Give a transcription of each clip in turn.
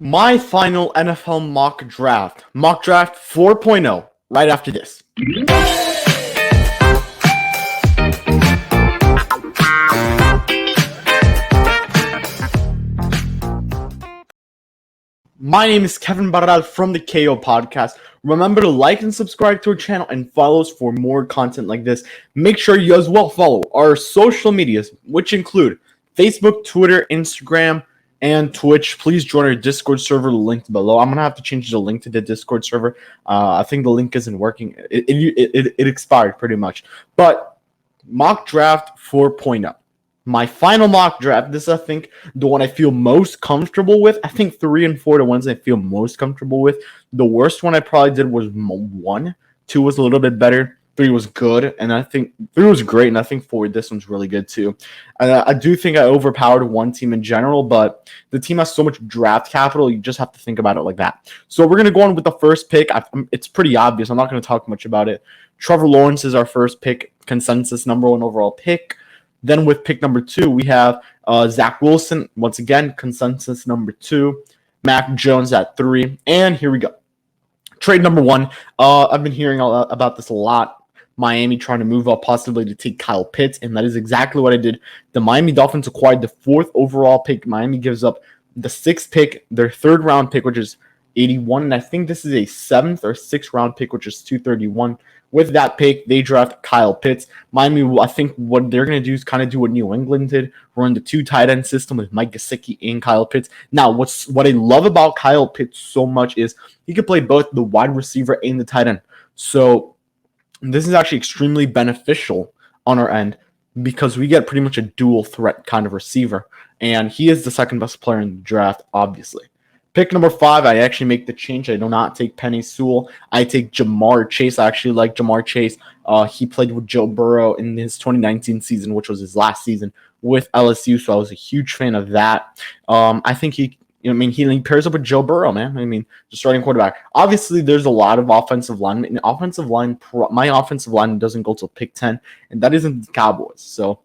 My final NFL mock draft 4.0, right after this. My name is Kevin Barral from the KO Podcast. Remember to like and subscribe to our channel and follow us for more content like this. Make sure you as well follow our social medias, which include Facebook, Twitter, Instagram, and Twitch. Please join our Discord server linked below. I'm going to have to change the link to the Discord server. I think the link isn't working. It expired pretty much. But mock draft 4.0. My final mock draft, this is, I think, the one I feel most comfortable with. I think 3 and 4 are the ones I feel most comfortable with. The worst one I probably did was 1. 2 was a little bit better. 3 was good, and I think 3 was great, and I think 4, this one's really good too. I do think I overpowered one team in general, but the team has so much draft capital, you just have to think about it like that. So we're going to go on with the first pick. It's pretty obvious. I'm not going to talk much about it. Trevor Lawrence is our first pick, consensus number 1 overall pick. Then with pick number 2, we have Zach Wilson. Once again, consensus number 2. Mac Jones at 3. And here we go. Trade number 1. I've been hearing about this a lot. Miami trying to move up possibly to take Kyle Pitts, and that is exactly what I did. The Miami Dolphins acquired the 4th overall pick. Miami gives up the 6th pick, their 3rd round pick, which is 81, and I think this is a 7th or 6th round pick, which is 231. With that pick, they draft Kyle Pitts. Miami, I think what they're going to do is kind of do what New England did, run the 2 tight end system with Mike Gesicki and Kyle Pitts. Now, what I love about Kyle Pitts so much is he can play both the wide receiver and the tight end. So this is actually extremely beneficial on our end because we get pretty much a dual threat kind of receiver, and he is the 2nd best player in the draft, obviously. Pick number 5, I actually make the change. I do not take Penei Sewell. I take Ja'Marr Chase. I actually like Ja'Marr Chase. He played with Joe Burrow in his 2019 season, which was his last season with LSU, so I was a huge fan of that. I think he pairs up with Joe Burrow, man. Just starting quarterback. Obviously, there's a lot of offensive line. My offensive line doesn't go till pick 10, and that isn't the Cowboys. So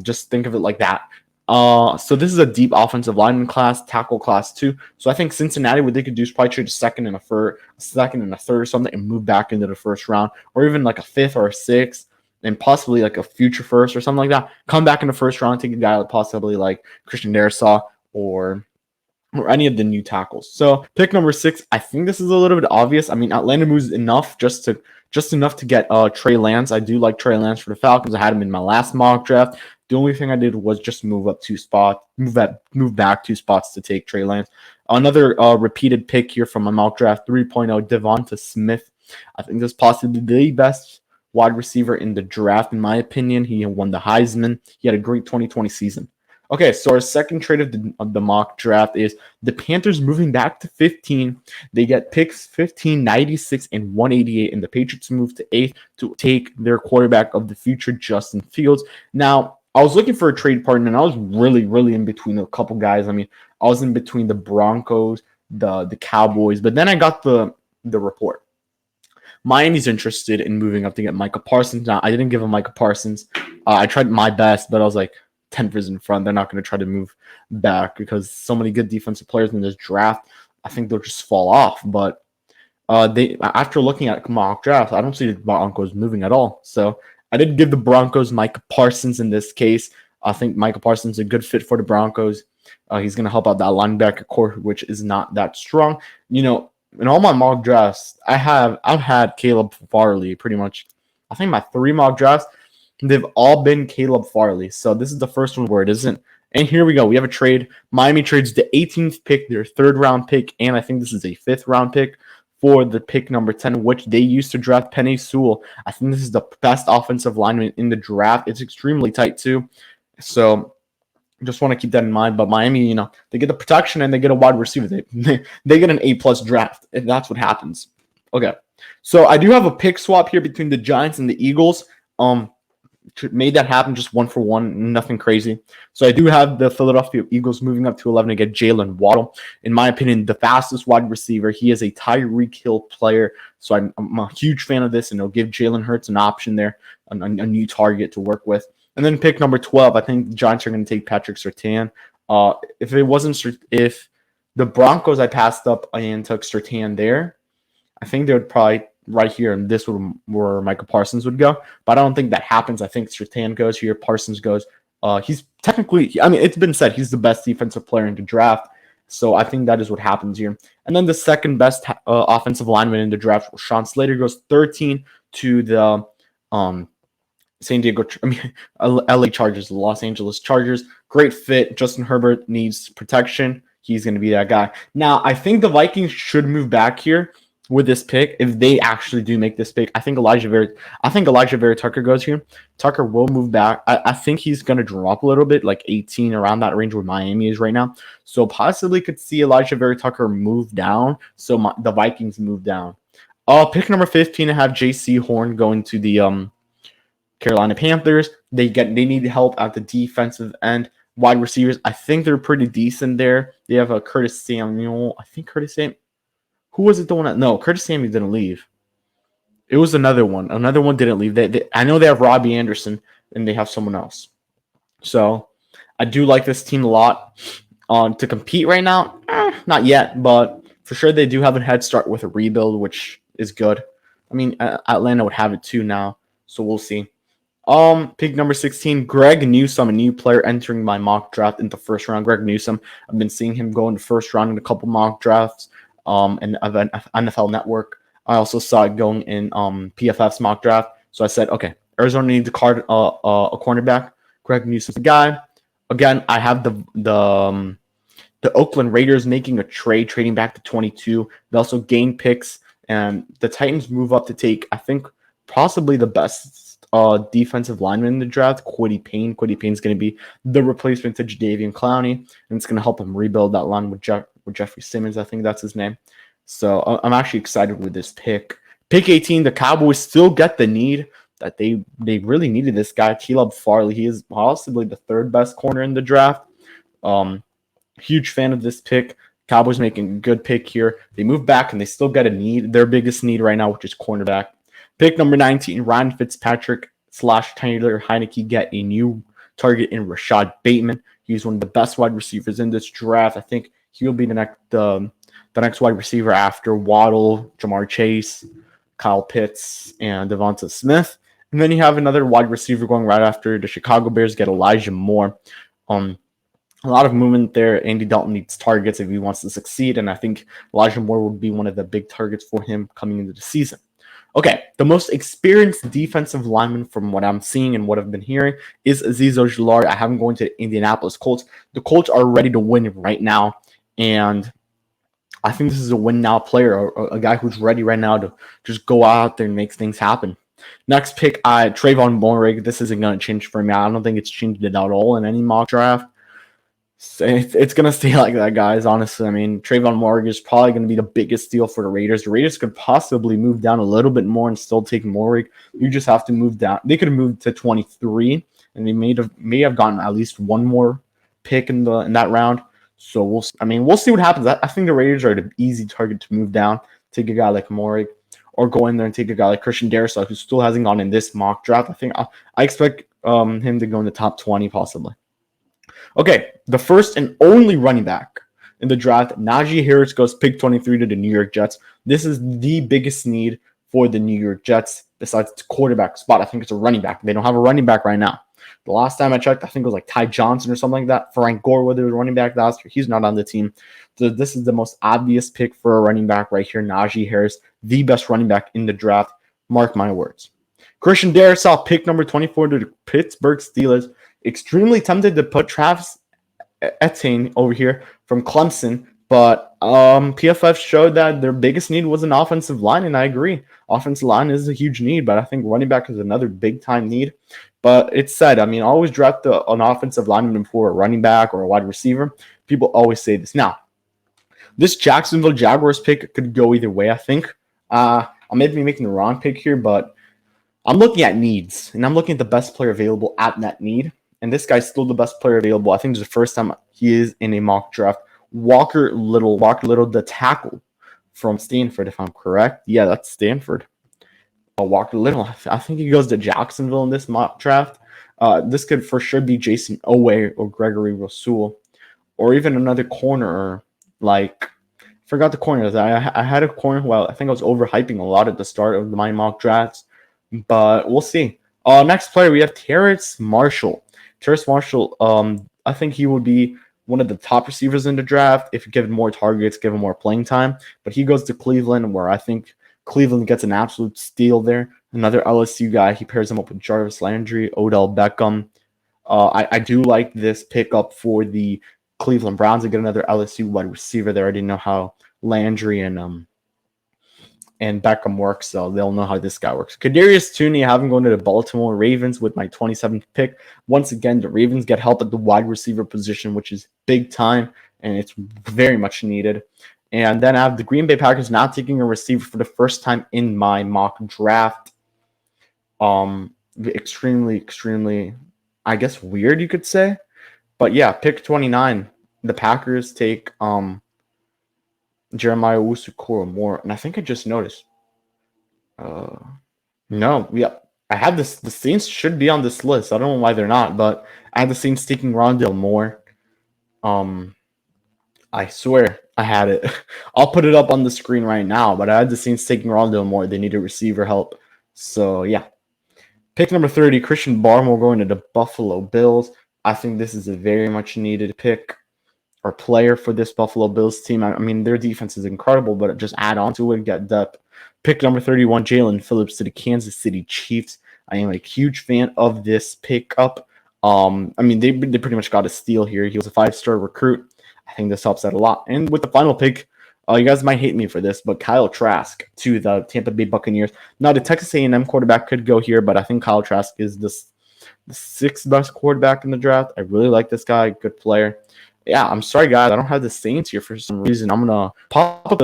just think of it like that. So this is a deep offensive lineman class, tackle class too. So I think Cincinnati, what they could do is probably trade a second and a third or something, and move back into the 1st round, or even like a 5th or a 6th, and possibly like a future 1st or something like that. Come back in the 1st round, take a guy like possibly like Christian Darrisaw or any of the new tackles. So pick number 6, I think this is a little bit obvious. Atlanta moves enough just enough to get Trey Lance. I do like Trey Lance for the Falcons. I had him in my last mock draft. The only thing I did was just move back 2 spots to take Trey Lance. Another repeated pick here from my mock draft 3.0, Devonta Smith. I think this is possibly the best wide receiver in the draft, in my opinion. He won the Heisman. He had a great 2020 season. Okay, so our second trade of the mock draft is the Panthers moving back to 15. They get picks 15, 96, and 188, and the Patriots move to 8th to take their quarterback of the future, Justin Fields. Now, I was looking for a trade partner, and I was really, really in between a couple guys. I was in between the Broncos, the Cowboys, but then I got the report. Miami's interested in moving up to get Micah Parsons. Now, I didn't give him Micah Parsons. I tried my best, but I was like 10 years in front. They're not going to try to move back because so many good defensive players in this draft. I think they'll just fall off. But after looking at mock drafts, I don't see the Broncos moving at all. So I did give the Broncos Micah Parsons in this case. I think Micah Parsons is a good fit for the Broncos. He's going to help out that linebacker core, which is not that strong. In all my mock drafts, I've had Caleb Farley pretty much. I think my 3 mock drafts, they've all been Caleb Farley. So this is the first one where it isn't. And here we go. We have a trade. Miami trades the 18th pick, their 3rd round pick, and I think this is a 5th round pick for the pick number 10, which they used to draft Penei Sewell. I think this is the best offensive lineman in the draft. It's extremely tight too. So just want to keep that in mind. But Miami, they get the protection and they get a wide receiver. They get an A+ draft if that's what happens. Okay. So I do have a pick swap here between the Giants and the Eagles. Made that happen just 1-for-1, nothing crazy. So I do have the Philadelphia Eagles moving up to 11 to get Jalen Waddle. In my opinion, the fastest wide receiver. He is a Tyreek Hill player. So I'm a huge fan of this, and it'll give Jalen Hurts an option there, a new target to work with. And then pick number 12, I think the Giants are going to take Patrick Surtain. If The Broncos I passed up and took Surtain there. I think they would probably right here, and this would where Michael Parsons would go. But I don't think that happens. I think Surtain goes here, Parsons goes. He's technically, I mean, it's been said he's the best defensive player in the draft. So I think that is what happens here. And then the second best offensive lineman in the draft, Sean Slater, goes 13 to the San Diego, I mean, LA Chargers, the Los Angeles Chargers. Great fit. Justin Herbert needs protection. He's going to be that guy. Now, I think the Vikings should move back here with this pick if they actually do make this pick. I think Elijah Vera Tucker goes here. Tucker will move back. I think he's going to drop a little bit, like 18, around that range where Miami is right now. So possibly could see Elijah Vera Tucker move down. So the Vikings move down. Pick number 15, I have J.C. Horn going to the Carolina Panthers. They need help at the defensive end. Wide receivers, I think they're pretty decent there. They have a Curtis Samuel. I think Curtis Samuel. Who was it? No, Curtis Samuel didn't leave. It was another one. Another one didn't leave. I know they have Robbie Anderson and they have someone else. So I do like this team a lot. To compete right now, not yet, but for sure they do have a head start with a rebuild, which is good. I mean, Atlanta would have it too now, so we'll see. Pick number 16, Greg Newsome, a new player entering my mock draft in the first round. Greg Newsome, I've been seeing him go in the first round in a couple mock drafts. And NFL Network. I also saw it going in PFF's mock draft. So I said, okay, Arizona needs a cornerback. Greg Newsome's the guy. Again, I have the Oakland Raiders making a trading back to 22. They also gain picks, and the Titans move up to take, I think, possibly the best defensive lineman in the draft, Kwity Paye. Kwity Payne's going to be the replacement to Jadeveon Clowney, and it's going to help him rebuild that line with Jeffrey Simmons. I think that's his name. So I'm actually excited with this pick. Pick 18, the Cowboys still get the need that they really needed this guy, Caleb Farley. He is possibly the third best corner in the draft. Huge fan of this pick. Cowboys making a good pick here. They move back and they still get a need, their biggest need right now, which is cornerback. Pick number 19, Ryan Fitzpatrick / Tyler Heineke get a new target in Rashad Bateman. He's one of the best wide receivers in this draft. I think he'll be the next wide receiver after Waddle, Jamar Chase, Kyle Pitts, and Devonta Smith. And then you have another wide receiver going right after the Chicago Bears get Elijah Moore. A lot of movement there. Andy Dalton needs targets if he wants to succeed, and I think Elijah Moore would be one of the big targets for him coming into the season. Okay, the most experienced defensive lineman from what I'm seeing and what I've been hearing is Azeez Ojulari. I have him going to the Indianapolis Colts. The Colts are ready to win right now, and I think this is a win-now player, a guy who's ready right now to just go out there and make things happen. Next pick, Trayvon Moehrig. This isn't going to change for me. I don't think it's changed at all in any mock draft. It's going to stay like that, guys, honestly. I mean, Trayvon Moehrig is probably going to be the biggest deal for the Raiders. The Raiders could possibly move down a little bit more and still take Moehrig. You just have to move down. They could have moved to 23, and they may have gotten at least one more pick in that round. So we'll see what happens. I think the Raiders are an easy target to move down, take a guy like Moehrig, or go in there and take a guy like Christian Darrisaw, who still hasn't gone in this mock draft. I expect him to go in the top 20 possibly. Okay, the first and only running back in the draft, Najee Harris, goes pick 23 to the New York Jets. This is the biggest need for the New York Jets besides the quarterback spot. I think it's a running back. They don't have a running back right now. The last time I checked, I think it was like Ty Johnson or something like that. Frank Gore, whether it was running back last year, he's not on the team. So this is the most obvious pick for a running back right here. Najee Harris, the best running back in the draft. Mark my words. Christian Darrisaw, pick number 24 to the Pittsburgh Steelers. Extremely tempted to put Travis Etienne over here from Clemson, but PFF showed that their biggest need was an offensive line, and I agree. Offensive line is a huge need, but I think running back is another big-time need. But it's said, always draft an offensive lineman before a running back or a wide receiver. People always say this. Now, this Jacksonville Jaguars pick could go either way, I think. I may be making the wrong pick here, but I'm looking at needs, and I'm looking at the best player available at that need. And this guy's still the best player available. I think it's the first time he is in a mock draft. Walker Little, the tackle from Stanford, if I'm correct. Yeah, that's Stanford. Walker Little, I think he goes to Jacksonville in this mock draft. This could for sure be Jason Owe or Gregory Rousseau, or even another corner Like, forgot the corners. I had a corner who I think I was overhyping a lot at the start of my mock drafts, but we'll see. Next player we have Terrace Marshall. Terrace Marshall, I think he would be one of the top receivers in the draft if given more targets, given more playing time. But he goes to Cleveland, where I think Cleveland gets an absolute steal there. Another LSU guy. He pairs him up with Jarvis Landry, Odell Beckham. I do like this pickup for the Cleveland Browns to get another LSU wide receiver there. I didn't know how Landry and Beckham works, so they'll know how this guy works. Kadarius Toney, I have him going to the Baltimore Ravens with my 27th pick. Once again, the Ravens get help at the wide receiver position, which is big time, and it's very much needed. And then I have the Green Bay Packers now taking a receiver for the first time in my mock draft. Extremely, I guess, weird, you could say. But yeah, pick 29. The Packers take Jeremiah Owusu-Koramoah, and I think I just noticed. No, yeah, I had this. The Saints should be on this list. I don't know why they're not, but I had the Saints taking Rondale Moore. I swear I had it. I'll put it up on the screen right now, but I had the Saints taking Rondale Moore. They needed receiver help, so yeah. Pick number 30, Christian Barmore going to the Buffalo Bills. I think this is a very much needed pick or player for this Buffalo Bills team. I mean, their defense is incredible, but just add on to it and get depth. Pick number 31, Jalen Phillips to the Kansas City Chiefs. I am a huge fan of this pickup. I mean, they pretty much got a steal here. He was a 5-star recruit. I think this helps out a lot. And with the final pick, you guys might hate me for this, but Kyle Trask to the Tampa Bay Buccaneers. Now, the Texas A&M quarterback could go here, but I think Kyle Trask is the 6th best quarterback in the draft. I really like this guy. Good player. Yeah, I'm sorry, guys. I don't have the Saints here for some reason. I'm going to pop up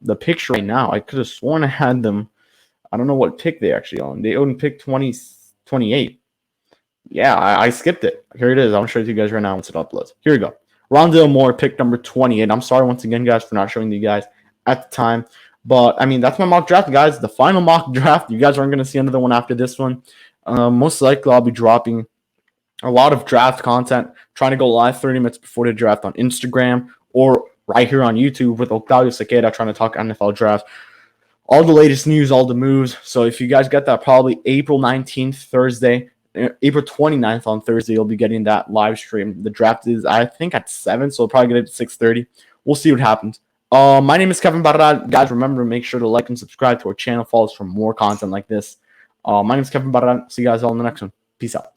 the picture right now. I could have sworn I had them. I don't know what pick they actually own. They own pick 28. Yeah, I skipped it. Here it is. I'm going to show it to you guys right now once it uploads. Here we go. Rondale Moore, pick number 28. I'm sorry once again, guys, for not showing you guys at the time. But, I mean, that's my mock draft, guys. The final mock draft. You guys aren't going to see another one after this one. Most likely, I'll be dropping a lot of draft content, trying to go live 30 minutes before the draft on Instagram or right here on YouTube with Octavio Sequeira trying to talk NFL draft. All the latest news, all the moves. So if you guys get that, probably April 19th, Thursday, April 29th on Thursday, you'll be getting that live stream. The draft is, I think, at 7, so I'll probably get it at 6:30. We'll see what happens. My name is Kevin Barral. Guys, remember to make sure to like and subscribe to our channel. Follow us for more content like this. My name is Kevin Barral. See you guys all in the next one. Peace out.